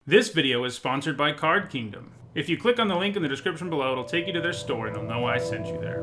This video is sponsored by Card Kingdom. If you click on the link in the description below, it'll take you to their store and they'll know I sent you there.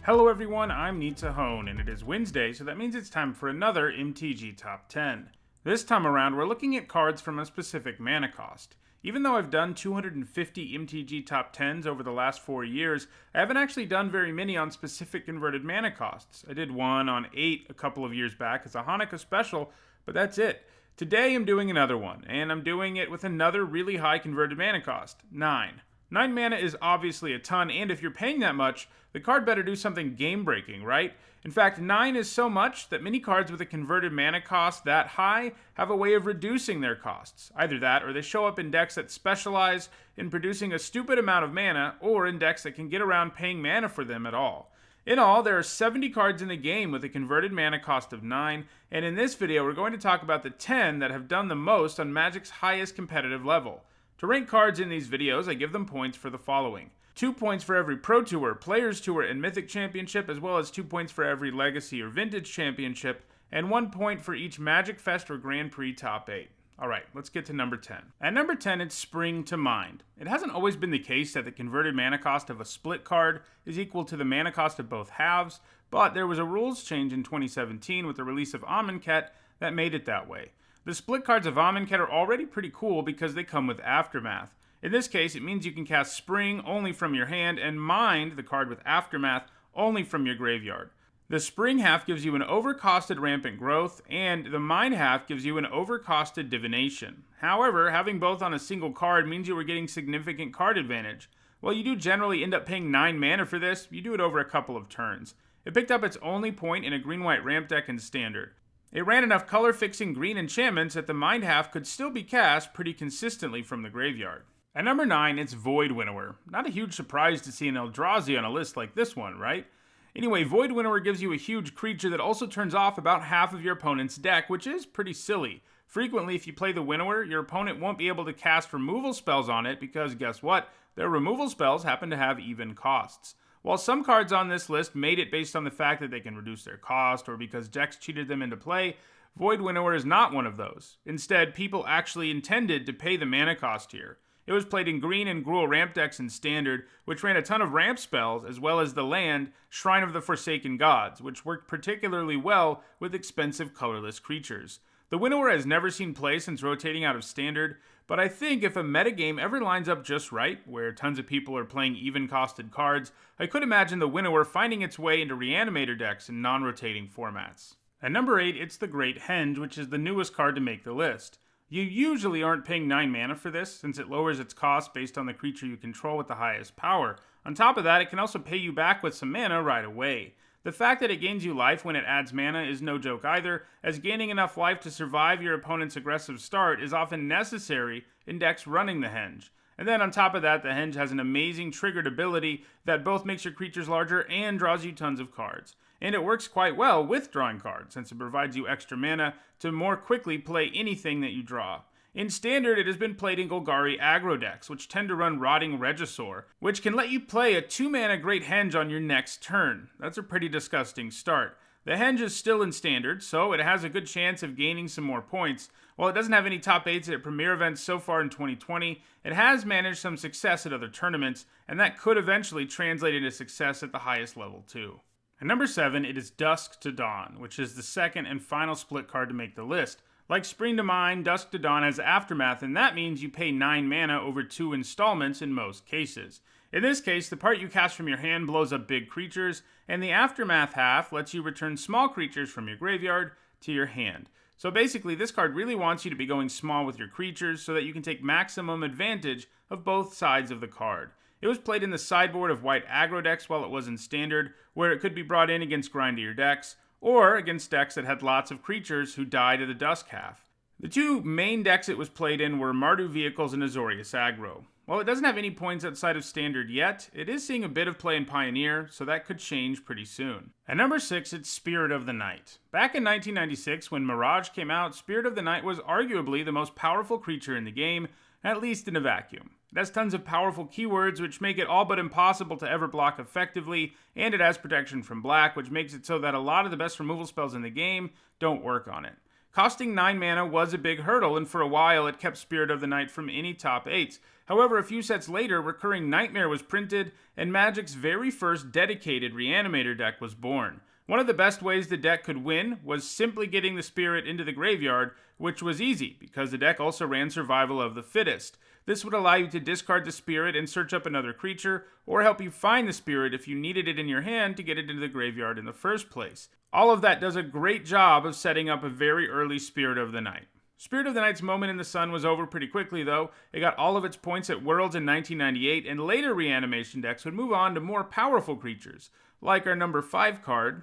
Hello everyone, I'm Hone, and it is Wednesday, so that means it's time for another MTG Top 10. This time around, we're looking at cards from a specific mana cost. Even though I've done 250 MTG Top 10s over the last 4 years, I haven't actually done very many on specific converted mana costs. I did one on 8 a couple of years back as a Hanukkah special, but that's it. Today I'm doing another one, and I'm doing it with another really high converted mana cost, 9. 9 mana is obviously a ton, and if you're paying that much, the card better do something game-breaking, right? In fact, 9 is so much that many cards with a converted mana cost that high have a way of reducing their costs. Either that, or they show up in decks that specialize in producing a stupid amount of mana, or in decks that can get around paying mana for them at all. In all, there are 70 cards in the game with a converted mana cost of 9, and in this video we're going to talk about the 10 that have done the most on Magic's highest competitive level. To rank cards in these videos, I give them points for the following. 2 points for every Pro Tour, Players Tour, and Mythic Championship, as well as 2 points for every Legacy or Vintage Championship, and 1 point for each Magic Fest or Grand Prix Top 8. Alright, let's get to number 10. At number 10, it's Spring to Mind. It hasn't always been the case that the converted mana cost of a split card is equal to the mana cost of both halves, but there was a rules change in 2017 with the release of Amonkhet that made it that way. The split cards of Amonkhet are already pretty cool because they come with Aftermath. In this case, it means you can cast Spring only from your hand and Mind, the card with Aftermath, only from your graveyard. The Spring half gives you an overcosted Rampant Growth, and the Mind half gives you an overcosted Divination. However, having both on a single card means you are getting significant card advantage. While you do generally end up paying 9 mana for this, you do it over a couple of turns. It picked up its only point in a green-white ramp deck in Standard. It ran enough color-fixing green enchantments that the Mind half could still be cast pretty consistently from the graveyard. At number 9, it's Void Winnower. Not a huge surprise to see an Eldrazi on a list like this one, right? Anyway, Void Winnower gives you a huge creature that also turns off about half of your opponent's deck, which is pretty silly. Frequently, if you play the Winnower, your opponent won't be able to cast removal spells on it because, guess what? Their removal spells happen to have even costs. While some cards on this list made it based on the fact that they can reduce their cost or because decks cheated them into play, Void Winnower is not one of those. Instead, people actually intended to pay the mana cost here. It was played in green and Gruul ramp decks in Standard, which ran a ton of ramp spells, as well as the land, Shrine of the Forsaken Gods, which worked particularly well with expensive colorless creatures. The Winnower has never seen play since rotating out of Standard, but I think if a metagame ever lines up just right, where tons of people are playing even-costed cards, I could imagine the Winnower finding its way into Reanimator decks in non-rotating formats. At number 8, it's the Great Henge, which is the newest card to make the list. You usually aren't paying 9 mana for this, since it lowers its cost based on the creature you control with the highest power. On top of that, it can also pay you back with some mana right away. The fact that it gains you life when it adds mana is no joke either, as gaining enough life to survive your opponent's aggressive start is often necessary in decks running the Henge. And then on top of that, the Henge has an amazing triggered ability that both makes your creatures larger and draws you tons of cards. And it works quite well with drawing cards, since it provides you extra mana to more quickly play anything that you draw. In Standard, it has been played in Golgari aggro decks, which tend to run Rotting Regisaur, which can let you play a 2-mana Great Henge on your next turn. That's a pretty disgusting start. The Henge is still in Standard, so it has a good chance of gaining some more points. While it doesn't have any top 8s at Premier events so far in 2020, it has managed some success at other tournaments, and that could eventually translate into success at the highest level too. At number 7, it is Dusk to Dawn, which is the second and final split card to make the list. Like Spring to Mind, Dusk to Dawn has Aftermath, and that means you pay 9 mana over 2 installments in most cases. In this case, the part you cast from your hand blows up big creatures, and the Aftermath half lets you return small creatures from your graveyard to your hand. So basically, this card really wants you to be going small with your creatures so that you can take maximum advantage of both sides of the card. It was played in the sideboard of white aggro decks while it was in Standard, where it could be brought in against grindier decks, or against decks that had lots of creatures who die to the Dusk half. The 2 main decks it was played in were Mardu Vehicles and Azorius Aggro. While it doesn't have any points outside of Standard yet, it is seeing a bit of play in Pioneer, so that could change pretty soon. At number 6, it's Spirit of the Night. Back in 1996, when Mirage came out, Spirit of the Night was arguably the most powerful creature in the game, at least in a vacuum. It has tons of powerful keywords, which make it all but impossible to ever block effectively, and it has protection from black, which makes it so that a lot of the best removal spells in the game don't work on it. Costing 9 mana was a big hurdle, and for a while it kept Spirit of the Night from any top 8s. However, a few sets later, Recurring Nightmare was printed, and Magic's very first dedicated Reanimator deck was born. One of the best ways the deck could win was simply getting the Spirit into the graveyard, which was easy, because the deck also ran Survival of the Fittest. This would allow you to discard the Spirit and search up another creature, or help you find the Spirit if you needed it in your hand to get it into the graveyard in the first place. All of that does a great job of setting up a very early Spirit of the Night. Spirit of the Night's moment in the sun was over pretty quickly, though. It got all of its points at Worlds in 1998, and later reanimation decks would move on to more powerful creatures, like our number 5 card,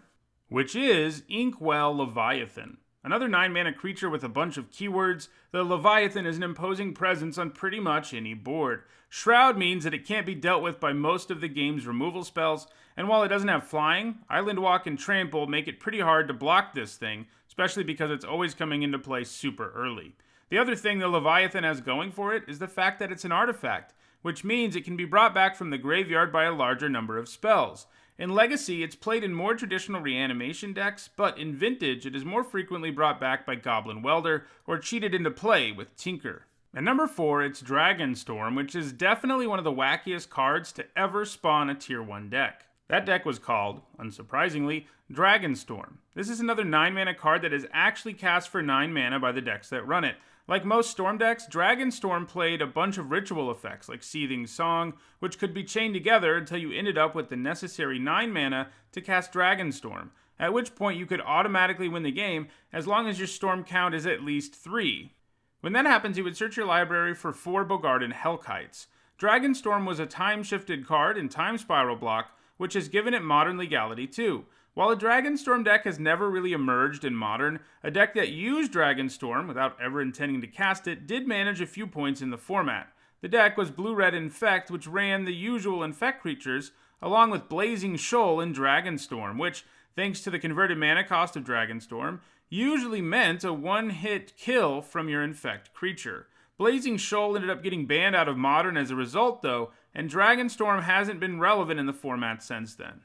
which is INKWELL Leviathan. Another 9-mana creature with a bunch of keywords, the Leviathan is an imposing presence on pretty much any board. Shroud means that it can't be dealt with by most of the game's removal spells, and while it doesn't have flying, Island Walk and Trample make it pretty hard to block this thing, especially because it's always coming into play super early. The other thing the Leviathan has going for it is the fact that it's an artifact, which means it can be brought back from the graveyard by a larger number of spells. In Legacy, it's played in more traditional reanimation decks, but in Vintage, it is more frequently brought back by Goblin Welder or cheated into play with Tinker. At number 4, it's Dragonstorm, which is definitely one of the wackiest cards to ever spawn a Tier 1 deck. That deck was called, unsurprisingly, Dragonstorm. This is another 9-mana card that is actually cast for 9 mana by the decks that run it. Like most Storm decks, Dragonstorm played a bunch of ritual effects like Seething Song, which could be chained together until you ended up with the necessary 9 mana to cast Dragonstorm, at which point you could automatically win the game as long as your Storm count is at least 3. When that happens, you would search your library for 4 Bogardan Hellkites. Dragonstorm was a time-shifted card in Time Spiral block, which has given it modern legality too. While a Dragonstorm deck has never really emerged in Modern, a deck that used Dragonstorm without ever intending to cast it did manage a few points in the format. The deck was Blue-Red Infect, which ran the usual Infect creatures, along with Blazing Shoal and Dragonstorm, which, thanks to the converted mana cost of Dragonstorm, usually meant a one-hit kill from your Infect creature. Blazing Shoal ended up getting banned out of Modern as a result, though, and Dragonstorm hasn't been relevant in the format since then.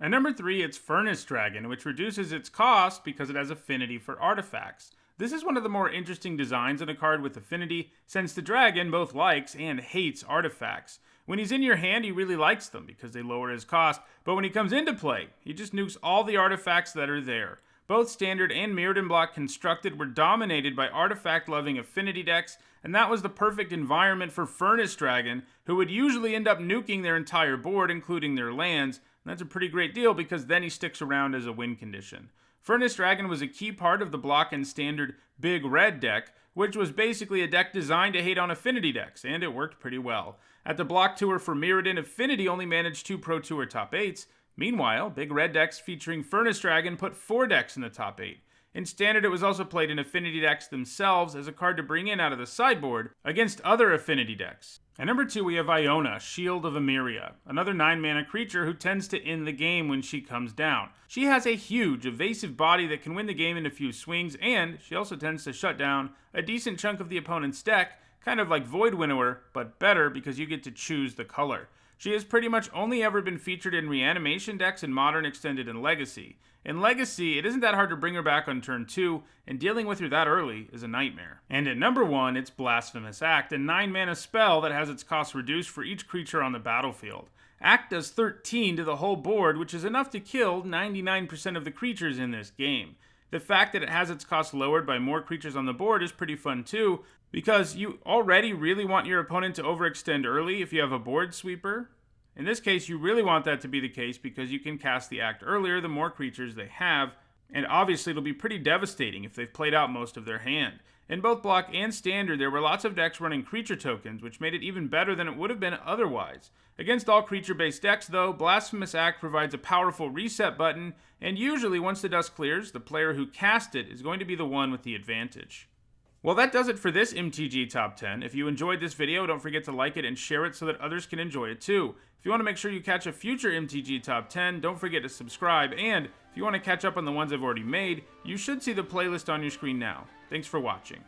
At number 3, it's Furnace Dragon, which reduces its cost because it has affinity for artifacts. This is one of the more interesting designs in a card with affinity, since the dragon both likes and hates artifacts. When he's in your hand, he really likes them because they lower his cost, but when he comes into play, he just nukes all the artifacts that are there. Both Standard and Mirrodin block constructed were dominated by artifact-loving affinity decks, and that was the perfect environment for Furnace Dragon, who would usually end up nuking their entire board, including their lands. And that's a pretty great deal because then he sticks around as a win condition. Furnace Dragon was a key part of the block and Standard Big Red deck, which was basically a deck designed to hate on affinity decks, and it worked pretty well. At the block tour for Mirrodin, Affinity only managed 2 Pro Tour top 8s. Meanwhile, Big Red decks featuring Furnace Dragon put 4 decks in the top 8. In Standard, it was also played in Affinity decks themselves as a card to bring in out of the sideboard against other Affinity decks. At number 2, we have Iona, Shield of Emeria, another 9-mana creature who tends to end the game when she comes down. She has a huge, evasive body that can win the game in a few swings, and she also tends to shut down a decent chunk of the opponent's deck, kind of like Void Winnower, but better because you get to choose the color. She has pretty much only ever been featured in reanimation decks in Modern, Extended, and Legacy. In Legacy, it isn't that hard to bring her back on turn 2, and dealing with her that early is a nightmare. And at number 1, it's Blasphemous Act, a 9-mana spell that has its cost reduced for each creature on the battlefield. Act does 13 to the whole board, which is enough to kill 99% of the creatures in this game. The fact that it has its cost lowered by more creatures on the board is pretty fun too, because you already really want your opponent to overextend early if you have a board sweeper. In this case, you really want that to be the case because you can cast the Act earlier the more creatures they have, and obviously it'll be pretty devastating if they've played out most of their hand. In both Block and Standard, there were lots of decks running creature tokens, which made it even better than it would have been otherwise. Against all creature-based decks, though, Blasphemous Act provides a powerful reset button, and usually once the dust clears, the player who cast it is going to be the one with the advantage. Well, that does it for this MTG Top 10. If you enjoyed this video, don't forget to like it and share it so that others can enjoy it too. If you want to make sure you catch a future MTG Top 10, don't forget to subscribe, and if you want to catch up on the ones I've already made, you should see the playlist on your screen now. Thanks for watching.